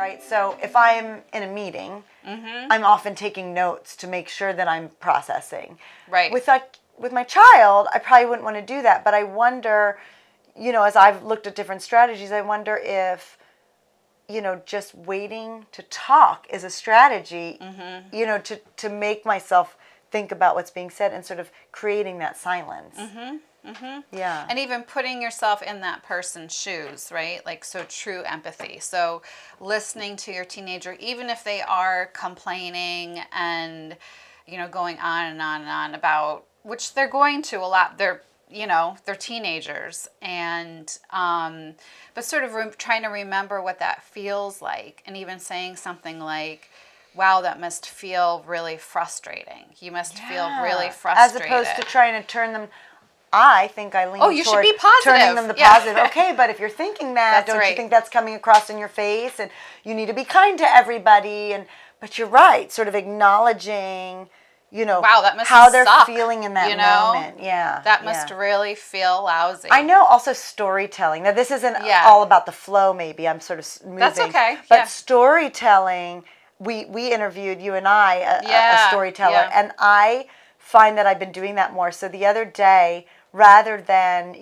right? So if I'm in a meeting, I'm often taking notes to make sure that I'm processing. Right. With my child, I probably wouldn't want to do that, but I wonder, as I've looked at different strategies, I wonder if, just waiting to talk is a strategy, to make myself think about what's being said and sort of creating that silence. Yeah. And even putting yourself in that person's shoes, right? Like, so true empathy. So listening to your teenager, even if they are complaining and, going on and on and on about, which they're going to a lot. They're teenagers, and but sort of trying to remember what that feels like, and even saying something like, wow, that must feel really frustrating. You must feel really frustrated. As opposed to trying to turn them, I think I lean you should toward be positive. turning them to positive. Okay, but if you're thinking that, don't you think that's coming across in your face? And you need to be kind to everybody. But you're right, sort of acknowledging, wow, that must how they're suck, feeling in that moment. Yeah. That must really feel lousy. I know. Also storytelling. Now, this isn't all about the flow, maybe. I'm sort of moving. That's okay. But storytelling, we interviewed, you and I, a storyteller, and I find that I've been doing that more. So the other day, rather than,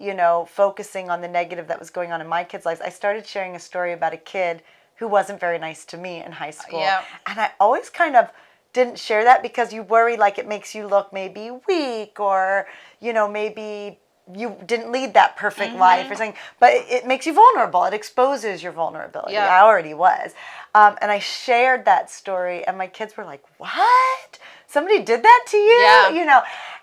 focusing on the negative that was going on in my kids' lives, I started sharing a story about a kid who wasn't very nice to me in high school. And I always kind of didn't share that because you worry like it makes you look maybe weak, or, maybe you didn't lead that perfect life or something. But it makes you vulnerable. It exposes your vulnerability. I already was. And I shared that story, and my kids were like, what? Somebody did that to you?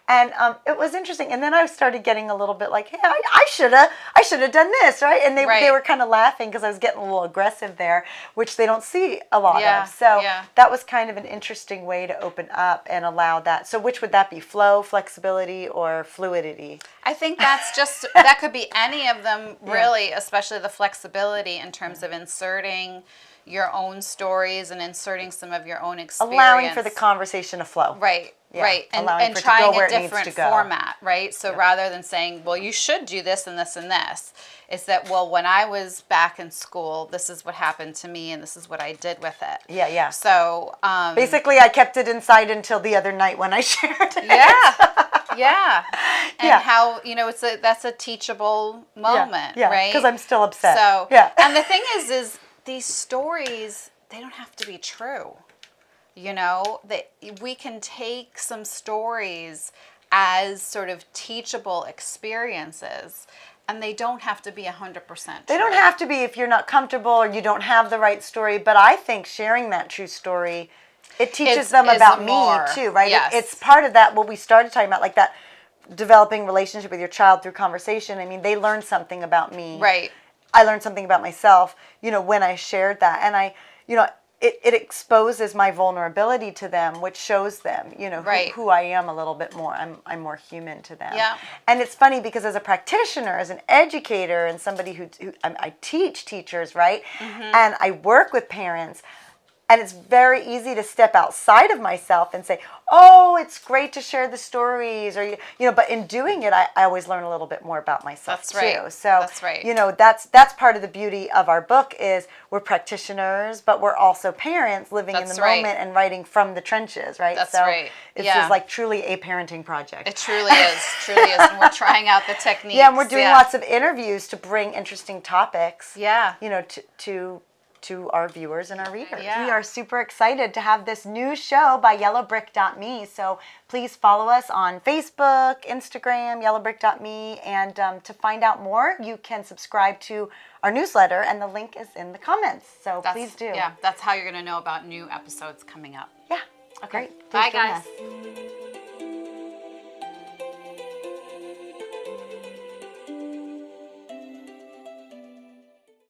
And it was interesting. And then I started getting a little bit like, hey, I should have done this, right? And they were kind of laughing because I was getting a little aggressive there, which they don't see a lot of. So that was kind of an interesting way to open up and allow that. So which would that be? Flow, flexibility, or fluidity? I think that's just, that could be any of them, really, especially the flexibility in terms of inserting your own stories and inserting some of your own experience. Allowing for the conversation to flow. Right. Right. And trying a different format, right? So rather than saying, well, you should do this and this and this, it's that, well, when I was back in school, this is what happened to me and this is what I did with it. Yeah. So basically, I kept it inside until the other night when I shared it. Yeah. And how, that's a teachable moment, right? Because I'm still upset. So, and the thing is these stories, they don't have to be true. That we can take some stories as sort of teachable experiences, and they don't have to be 100% true. They don't have to be if you're not comfortable or you don't have the right story, but I think sharing that true story, it teaches them about me too, right? Yes. It's part of that, what we started talking about, like that developing relationship with your child through conversation. I mean, they learn something about me. Right. I learned something about myself, when I shared that. And it exposes my vulnerability to them, which shows them, who I am a little bit more. I'm more human to them. Yeah. And it's funny because as a practitioner, as an educator, and somebody who I teach teachers, right? And I work with parents, and it's very easy to step outside of myself and say, oh, it's great to share the stories, or, but in doing it, I always learn a little bit more about myself too. So, that's right. That's part of the beauty of our book is we're practitioners, but we're also parents living in the moment and writing from the trenches, right? That's so right. It's just like truly a parenting project. It truly is. And we're trying out the techniques. Yeah, and we're doing lots of interviews to bring interesting topics, to our viewers and our readers. We are super excited to have this new show by Yellowbrick.me. So please follow us on Facebook, Instagram, Yellowbrick.me. And to find out more, you can subscribe to our newsletter, and the link is in the comments. So please do. Yeah, that's how you're going to know about new episodes coming up. Yeah. Okay. Great. Bye, guys.